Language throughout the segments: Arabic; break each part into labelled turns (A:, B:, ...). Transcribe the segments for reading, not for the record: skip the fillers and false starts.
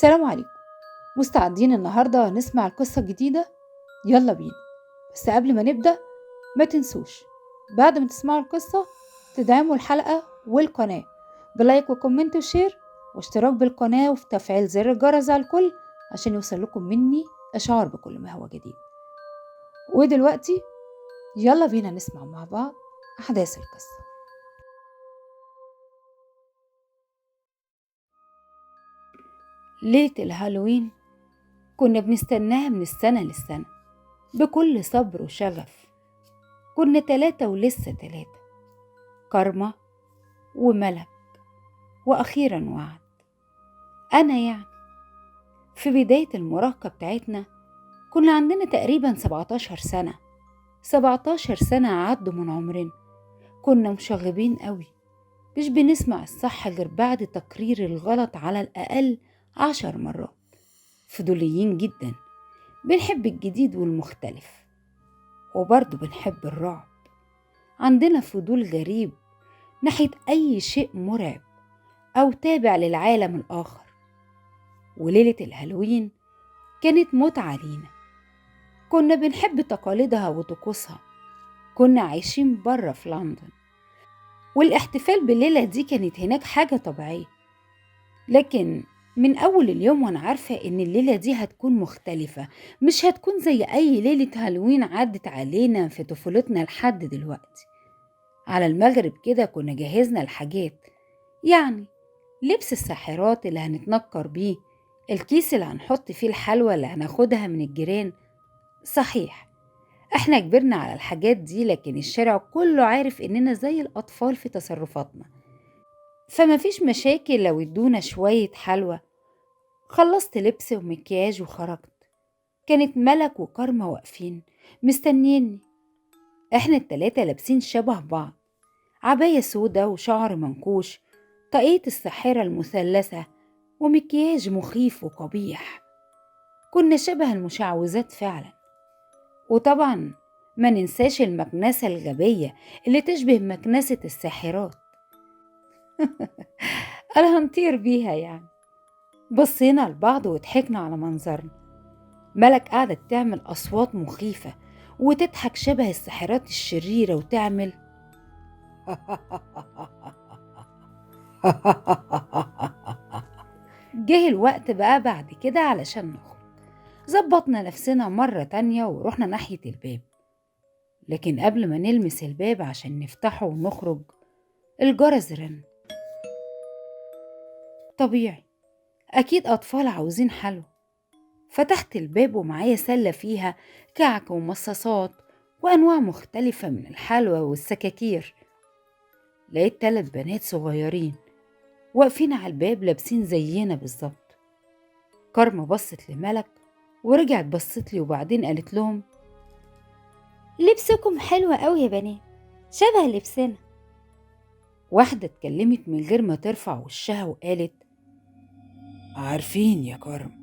A: السلام عليكم. مستعدين النهاردة نسمع القصة الجديدة؟ يلا بينا. بس قبل ما نبدأ ما تنسوش بعد ما تسمعوا القصة تدعموا الحلقة والقناة بلايك وكومنت وشير واشتراك بالقناة وتفعيل زر الجرس على الكل عشان يوصل لكم مني أشعار بكل ما هو جديد. ودلوقتي يلا بينا نسمع مع بعض أحداث القصة. ليلة الهالوين كنا بنستناها من السنة للسنة بكل صبر وشغف. كنا 3 ولسه 3، كارما وملك وأخيرا وعد. أنا يعني في بداية المراهقة بتاعتنا كنا عندنا تقريبا 17 سنة. 17 سنة عدوا من عمرنا. كنا مشاغبين قوي، مش بنسمع الصح غير بعد تكرير الغلط على الأقل 10 مرات. فضوليين جدا، بنحب الجديد والمختلف، وبرضه بنحب الرعب. عندنا فضول غريب ناحية أي شيء مرعب أو تابع للعالم الآخر. وليلة الهالوين كانت متعة لينا. كنا بنحب تقاليدها وطقوسها. كنا عايشين برا في لندن، والاحتفال بالليلة دي كانت هناك حاجة طبيعية. لكن من أول اليوم وأنا عارفة إن الليلة دي هتكون مختلفة، مش هتكون زي أي ليلة هالوين عدت علينا في طفولتنا لحد دلوقتي. على المغرب كده كنا جهزنا الحاجات، يعني لبس الساحرات اللي هنتنكر بيه، الكيس اللي هنحط فيه الحلوى اللي هناخدها من الجيران. صحيح احنا كبرنا على الحاجات دي، لكن الشارع كله عارف اننا زي الاطفال في تصرفاتنا، فما فيش مشاكل لو ادونا شوية حلوى. خلصت لبس ومكياج وخرجت. كانت ملك وكارما واقفين مستنيني. احنا ال3 لابسين شبه بعض، عباية سودا وشعر منكوش، طاقية الساحرة المثلثة، ومكياج مخيف وقبيح. كنا شبه المشعوذات فعلا. وطبعا ما ننساش المكنسة الغبية اللي تشبه مكنسة الساحرات. أنا هنطير بيها يعني. بصينا لبعض وضحكنا على منظرنا. ملك قعدت تعمل أصوات مخيفة وتضحك شبه الساحرات الشريرة وتعمل جه الوقت بقى بعد كده علشان نخرج. ظبطنا نفسنا مرة تانية ورحنا ناحية الباب، لكن قبل ما نلمس الباب عشان نفتحه ونخرج الجرس رن. طبيعي، أكيد أطفال عاوزين حلو. فتحت الباب ومعايا سلة فيها كعك ومصاصات وأنواع مختلفة من الحلوى والسكاكير. لقيت 3 بنات صغيرين واقفين على الباب لابسين زينا بالظبط. كارما بصت لملك ورجعت بصت لي وبعدين قالت لهم: لبسكم حلوة قوي يا بنات، شبه لبسنا. واحدة اتكلمت من غير ما ترفع وشها وقالت:
B: عارفين يا كرم.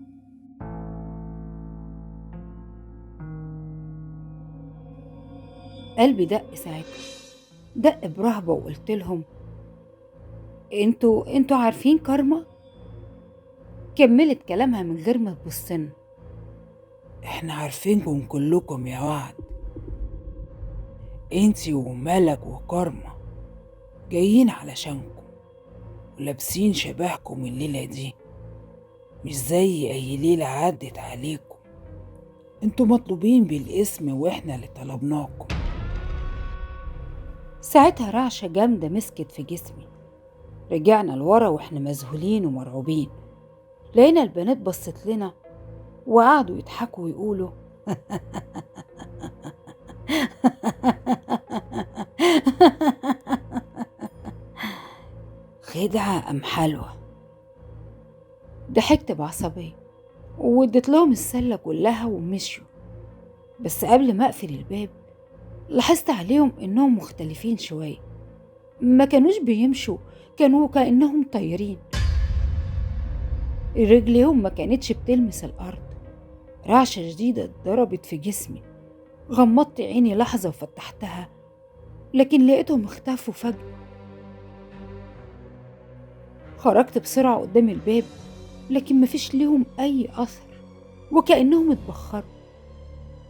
A: قلبي دق ساعتها، دق برهبة، وقلت لهم: انتوا عارفين كارما؟ كملت كلامها من غير ما تبصنا.
B: احنا عارفينكم كلكم يا وعد، انتي وملك وكرمة جايين علشانكم ولابسين شبهكم الليلة دي، مش زي اي ليلة عدت عليكم. انتوا مطلوبين بالاسم واحنا اللي طلبناكم.
A: ساعتها رعشة جامدة مسكت في جسمي. رجعنا لورا واحنا مذهولين ومرعوبين. لقينا البنات بصت لنا وقعدوا يضحكوا ويقولوا:
B: خدعة ام حلوة؟
A: ضحكت بعصبية واديت لهم السلة كلها ومشيوا. بس قبل ما اقفل الباب لاحظت عليهم انهم مختلفين شوية. ما كانوش بيمشوا، كانوا كأنهم طايرين. رجليهم ما كانتش بتلمس الأرض. رعشة شديدة ضربت في جسمي. غمضت عيني لحظة وفتحتها، لكن لقيتهم اختفوا فجأة. خرجت بسرعة قدام الباب لكن مفيش ليهم أي أثر، وكأنهم اتبخروا.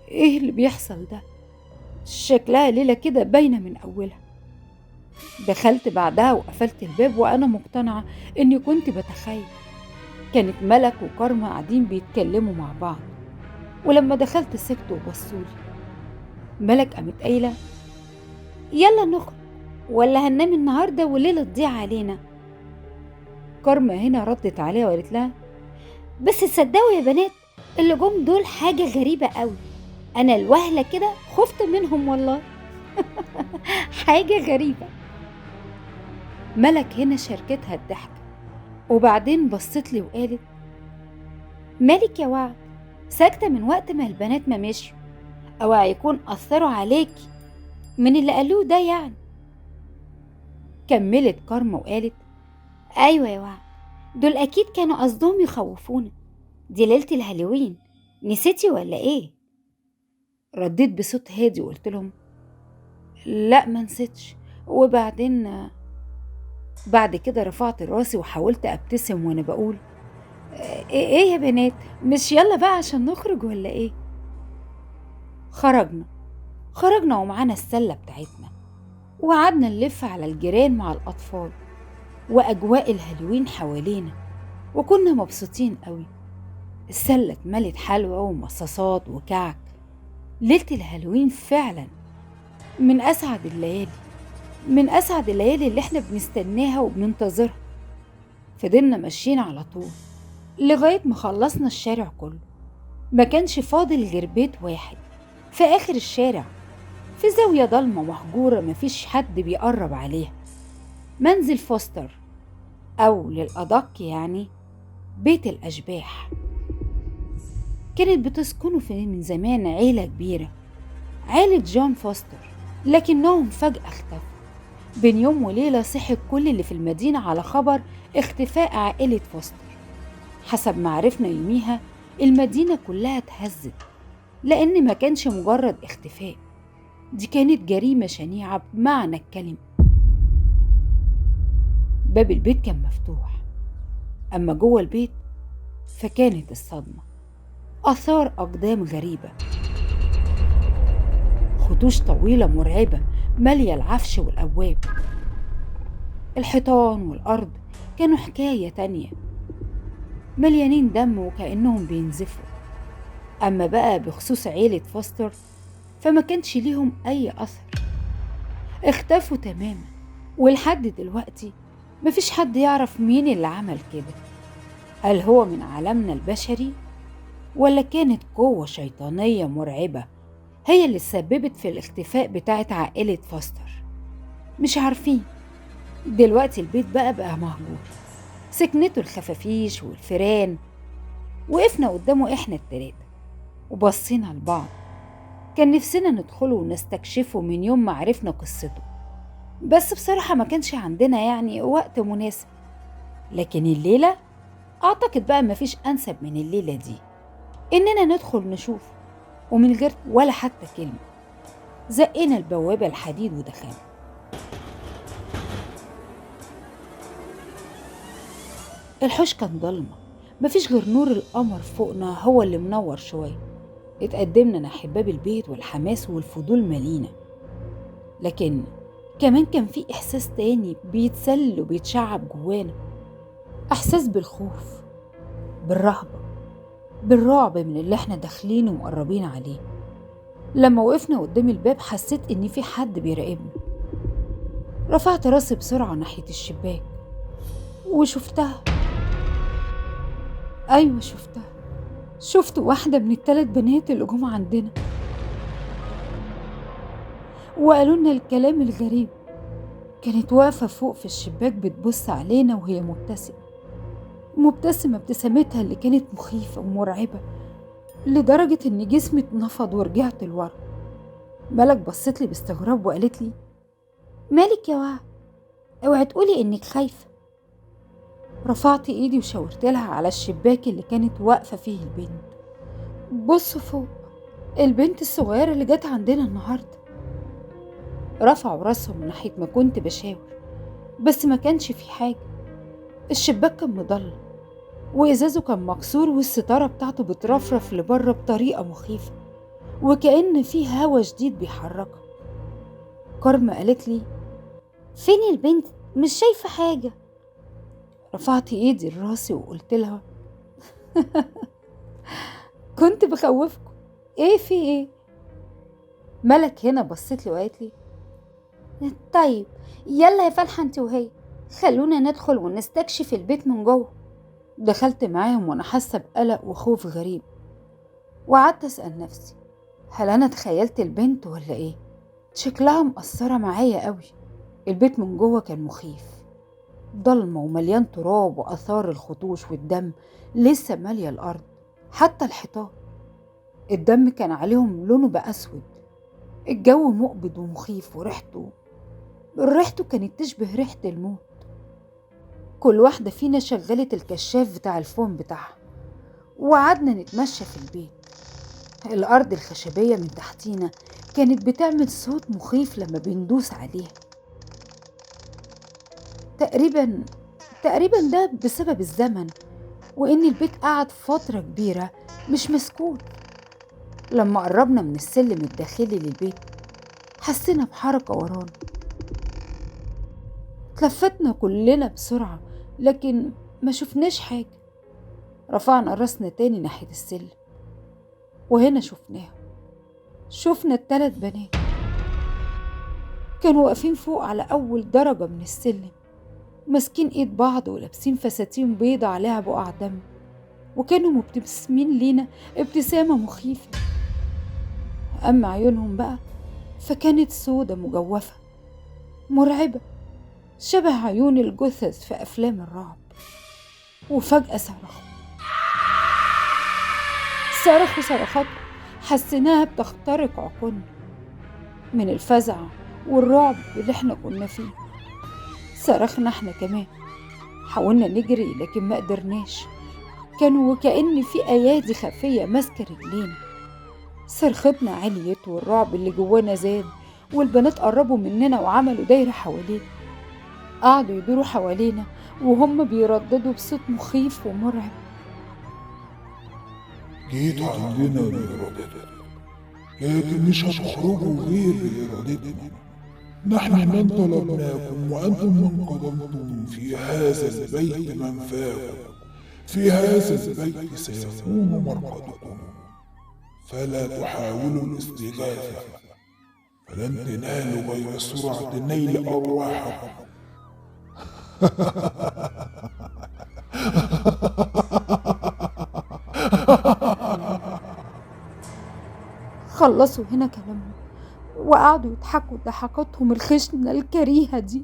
A: إيه اللي بيحصل ده؟ شكلها ليلة كده باينة من أولها. دخلت بعدها وقفلت الباب وأنا مقتنعة إني كنت بتخيل. كانت ملك وكارما قاعدين بيتكلموا مع بعض، ولما دخلت سكتوا وبصولي. ملك قامت قايلة: يلا نخرج، ولا هننام النهاردة والليلة تضيع علينا؟ كارما هنا ردت عليها وقالت لها: بس تصدقوا يا بنات، اللي جم دول حاجة غريبة قوي. أنا الوهلة كده خفت منهم والله. حاجة غريبة. ملك هنا شاركتها الضحك، وبعدين بصت لي وقالت: مالك يا وعد، ساكتة من وقت ما البنات ما مشوا؟ أوعى يكون أثروا عليكي من اللي قالوه ده يعني. كملت كارما وقالت: أيوة يا وعد، دول أكيد كانوا قصدهم يخوفونا، دي ليلة الهالوين، نسيتي ولا إيه؟ رديت بصوت هادي وقلت لهم: لا ما نسيتش. وبعدين بعد كده رفعت راسي وحاولت ابتسم وانا بقول: ايه يا بنات، مش يلا بقى عشان نخرج ولا ايه؟ خرجنا ومعانا السلة بتاعتنا، وقعدنا نلف على الجيران مع الأطفال، وأجواء الهالوين حوالينا، وكنا مبسوطين قوي. السلة اتملت حلوى ومصاصات وكعك. ليلة الهالوين فعلا من أسعد الليالي اللي احنا بنستناها وبننتظرها. فضلنا ماشيين على طول لغاية ما خلصنا الشارع كله. ما كانش فاضل غير بيت واحد في آخر الشارع، في زاوية ضلمة مهجورة مفيش حد بيقرب عليها. منزل فوستر، أو للأدق يعني بيت الأشباح. كانت بتسكنه من زمان عيلة كبيرة، عيلة جون فوستر، لكنهم فجأة اختفوا. بين يوم وليلة صحي كل اللي في المدينة على خبر اختفاء عائلة فوستر. حسب ما عرفنا يوميها المدينة كلها اتهزت، لأن ما كانش مجرد اختفاء، دي كانت جريمة شنيعة بمعنى الكلمة. باب البيت كان مفتوح، أما جوه البيت فكانت الصدمة. آثار أقدام غريبة، خطوش طويلة مرعبة مالية العفش والأبواب. الحيطان والأرض كانوا حكاية تانية، مليانين دم وكأنهم بينزفوا. أما بقى بخصوص عيلة فوستر فما كانش ليهم أي أثر، اختفوا تماما. ولحد دلوقتي مفيش حد يعرف مين اللي عمل كده. هل هو من عالمنا البشري، ولا كانت قوة شيطانية مرعبة هي اللي سببت في الاختفاء بتاعت عائلة فوستر؟ مش عارفين. دلوقتي البيت بقى مهجور، سكنته الخفافيش والفيران. وقفنا قدامه احنا التلاتة وبصينا لبعض. كان نفسنا ندخله ونستكشفه من يوم ما عرفنا قصته، بس بصراحة ما كانش عندنا يعني وقت مناسب. لكن الليلة أعتقد بقى مفيش أنسب من الليلة دي إننا ندخل نشوف، ومن غير ولا حتى كلمة زقنا البوابة الحديد ودخلنا. الحوش كان ضلمة، مفيش غير نور القمر فوقنا هو اللي منور شوية. اتقدمنا ناحية باب البيت والحماس والفضول مالينا، لكن كمان كان في إحساس تاني بيتسل وبيتشعب جوانا. إحساس بالخوف، بالرهبة، بالرعب من اللي احنا داخلين ومقربين عليه. لما وقفنا قدام الباب حسيت إن في حد بيراقبنا. رفعت راسي بسرعة ناحية الشباك وشفتها. أيوة شفتها، شفت واحدة من ال3 بنات اللي جم عندنا وقالوا لنا الكلام الغريب. كانت واقفة فوق في الشباك بتبص علينا وهي مبتسمة ابتسامتها اللي كانت مخيفة ومرعبة لدرجة إن جسمي اتنفض ورجعت لورا. ملك بصت لي باستغراب وقالت لي: مالك يا وعد، اوعي تقولي إنك خايفة. رفعت إيدي وشاورت لها على الشباك اللي كانت واقفة فيه البنت. بص فوق، البنت الصغيرة اللي جت عندنا النهاردة. رفعوا راسهم ناحية ما كنت بشاور، بس ما كانش في حاجة. الشباك كان مضلم، وإزازه كان مكسور والستارة بتاعته بترفرف لبره بطريقة مخيفة، وكأن في هوا شديد بيحركها. كارما قالت لي: فين البنت؟ مش شايفة حاجة. رفعت ايدي لراسي وقلت لها: كنت بخوفكم. ايه في ايه؟ ملك هنا بصت لي وقالت لي: طيب يلا يا فالحة انت وهي، خلونا ندخل ونستكشف البيت من جوه. دخلت معاهم وانا حاسة بقلق وخوف غريب، وقعدت اسأل نفسي: هل انا تخيلت البنت ولا ايه؟ شكلها مأثرة معايا قوي. البيت من جوه كان مخيف، ضلمة ومليان تراب وآثار الخطوش والدم لسه مالية الأرض، حتى الحيطان الدم كان عليهم لونه بقى أسود. الجو مقبض ومخيف، ريحته كانت تشبه ريحة الموت. كل واحدة فينا شغلت الكشاف بتاع الفون بتاعها، وقعدنا نتمشى في البيت. الأرض الخشبية من تحتينا كانت بتعمل صوت مخيف لما بندوس عليها. تقريبا ده بسبب الزمن، وإن البيت قعد فترة كبيرة مش مسكون. لما قربنا من السلم الداخلي للبيت حسينا بحركة ورانا. تلفتنا كلنا بسرعة لكن ما شفناش حاجة. رفعنا راسنا تاني ناحية السلم، وهنا شفنا ال3 بنات كانوا واقفين فوق على أول درجة من السلم، ماسكين ايد بعض ولابسين فساتين بيضة عليها بقع دم، وكانوا مبتسمين لينا ابتسامة مخيفة. أما عيونهم بقى فكانت سودة مجوفة مرعبة، شبه عيون الجثث في أفلام الرعب. وفجأة صرخوا صرخات حسيناها بتخترق عقولنا من الفزع والرعب اللي احنا كنا فيه. صرخنا احنا كمان، حاولنا نجري لكن ما قدرناش، كانوا وكأن في أيادي خفية ماسكة رجلينا. صرختنا عليت والرعب اللي جوانا زاد، والبنات قربوا مننا وعملوا دايرة حوالينا، قعدوا يدوروا حوالينا وهم بيرددوا بصوت مخيف ومرعب:
C: جيت عندنا بإرادتنا، لكن مش هتخرجوا غير بإرادتنا. نحن من طلبناكم وأنتم من قدمتم في هذا البيت منفاكم. في هذا البيت سيكون مرقدكم، فلا تحاولوا الاستغاثة، فلن تنالوا غير سرعة نيل أرواحكم.
A: خلصوا هنا كلامهم وقعدوا يضحكوا ضحكاتهم الخشنة الكريهة دي،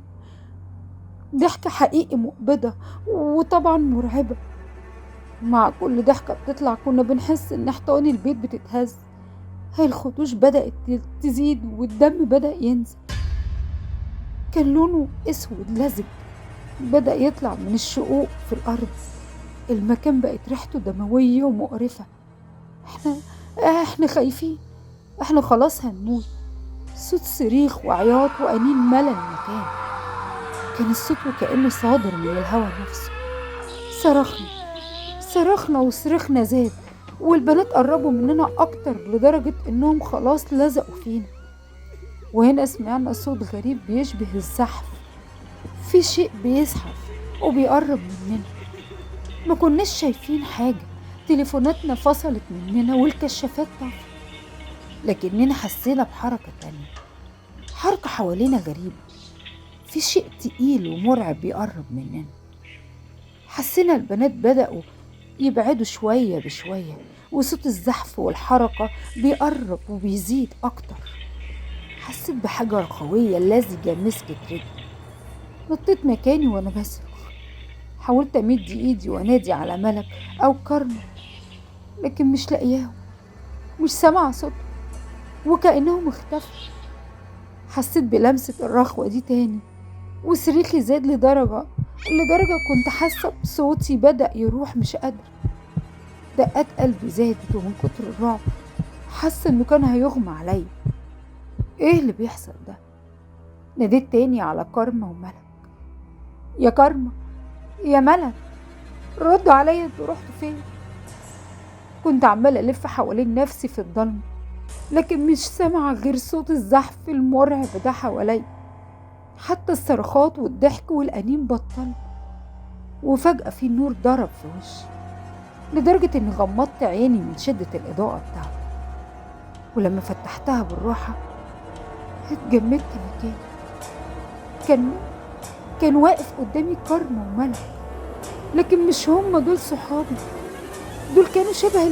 A: ضحكة حقيقي مقبضة وطبعا مرعبة. مع كل ضحكة بتطلع كنا بنحس ان حيطان البيت بتتهز، هاي الخطوش بدأت تزيد والدم بدأ ينزل، كان لونه اسود لزج بدأ يطلع من الشقوق في الأرض. المكان بقت ريحته دموية ومقرفة. احنا خايفين، احنا خلاص هنموت. صوت صريخ وعياط وأنين ملا المكان، كان الصوت وكأنه صادر من الهواء نفسه. صرخنا وصرخنا زاد، والبنات قربوا مننا أكتر لدرجة إنهم خلاص لزقوا فينا. وهنا سمعنا صوت غريب بيشبه الزحف، في شيء بيزحف وبيقرب مننا. ما كناش شايفين حاجة، تليفوناتنا فصلت مننا والكشافات طفت، لكننا حسينا بحركة تانية، حركة حوالينا غريبة، في شيء تقيل ومرعب بيقرب مننا. حسينا البنات بدأوا يبعدوا شوية بشوية، وصوت الزحف والحركة بيقرب وبيزيد أكتر. حسيت بحجر قوية لزجة مسكت رجلي، نطيت مكاني وأنا بصرخ. حاولت أمد إيدي وأنادي على ملك أو كارما، لكن مش لاقياهم، مش سامعة صوتهم، وكأنهم اختفوا. حسيت بلمسة الرخوة دي تاني، وصريخي زاد لدرجة كنت حاسة بصوتي بدأ يروح، مش قادرة. دقات قلبي زادت، ومن كتر الرعب حاسة إنه كان هيغمى عليا. إيه اللي بيحصل ده؟ ناديت تاني على كارما وملك: يا كارما، يا ملك، ردوا عليا، انتوا رحتوا فين؟ كنت عمالة ألف حوالين نفسي في الضلمة، لكن مش سامعة غير صوت الزحف المرعب ده حواليا. حتى الصرخات والضحك والأنين بطل، وفجأة في نور ضرب في وشي لدرجة إني غمضت عيني من شدة الإضاءة بتاعته. ولما فتحتها بالراحة اتجمدت مكاني. كان كان واقف قدامي كارما وملك، لكن مش هما دول صحابي. دول كانوا شبه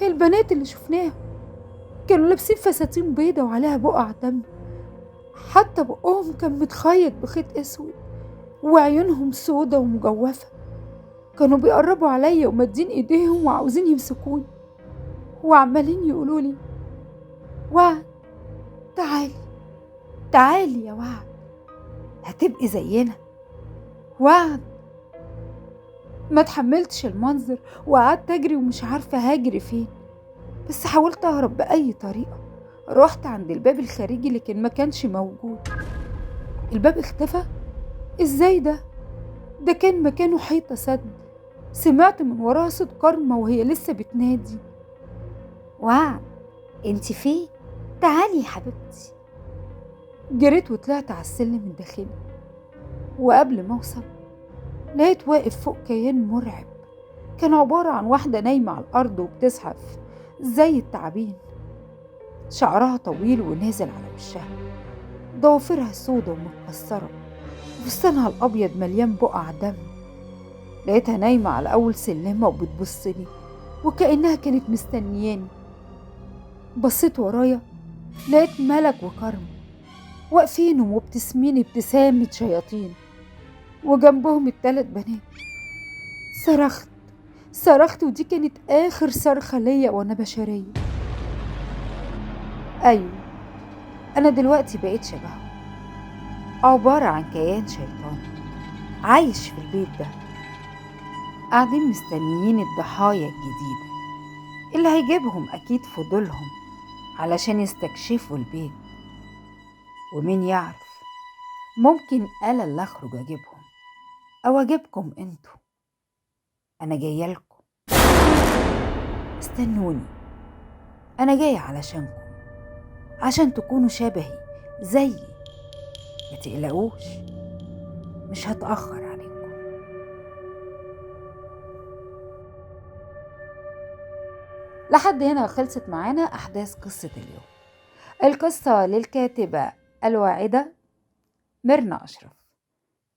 A: البنات اللي شفناهم. كانوا لابسين فساتين بيضة وعليها بقع دم، حتى بقهم كان متخيط بخيط اسود، وعيونهم سودة ومجوفة. كانوا بيقربوا عليا ومادين ايديهم وعاوزين يمسكوني، وعمالين يقولولي: وعد، تعالي تعالي يا وعد، هتبقي زينا. وعد. ما تحملتش المنظر وقعدت اجري ومش عارفة هاجري فين، بس حاولت اهرب بأي طريقة. رحت عند الباب الخارجي لكن ما كانش موجود. الباب اختفى. ازاي ده كان مكانه حيطة سد. سمعت من وراها صوت كارما وهي لسه بتنادي: وعد، انتي فين؟ تعالي يا حبيبتي. جريت وطلعت على السلم الداخلي، وقبل ما اوصل لقيت واقف فوق كيان مرعب. كان عبارة عن واحدة نايمة على الأرض وبتزحف زي التعابين. شعرها طويل ونازل على وشها، ضوافرها سودة ومتكسرة، وفستانها الأبيض مليان بقع دم. لقيتها نايمة على أول سلمة وبتبصلي وكأنها كانت مستنياني. بصيت ورايا لقيت ملك وكرم واقفين ومبتسمين ابتسامة شياطين، وجنبهم ال3 بنات. صرخت ودي كانت آخر صرخة ليا وأنا بشرية. أيوة، أنا دلوقتي بقيت شبههم، عبارة عن كيان شيطاني عايش في البيت ده. قاعدين مستنيين الضحايا الجديدة اللي هيجيبهم أكيد فضولهم علشان يستكشفوا البيت. ومين يعرف، ممكن أنا اللي أخرج أجيبهم أو أجيبكم أنتوا. أنا جاية لكم، استنوني، أنا جاية علشانكم، عشان تكونوا شبهي زيي. ما تقلقوش، مش هتأخر عليكم. لحد هنا خلصت معانا أحداث قصة اليوم. القصة للكاتبة الواعدة ميرنا أشرف.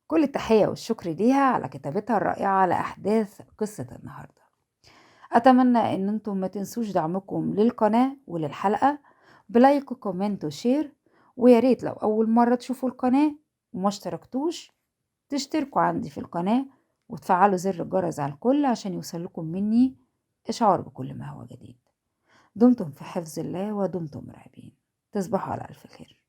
A: كل التحية والشكر ليها على كتابتها الرائعة لأحداث قصة النهاردة. أتمنى أن أنتم ما تنسوش دعمكم للقناة وللحلقة بلايك وكومنت وشير، وياريت لو أول مرة تشوفوا القناة وما اشتركتوش تشتركوا عندي في القناة وتفعلوا زر الجرس على الكل عشان يوصلكم مني إشعار بكل ما هو جديد. دمتم في حفظ الله ودمتم مرعبين. تصبحوا على ألف خير.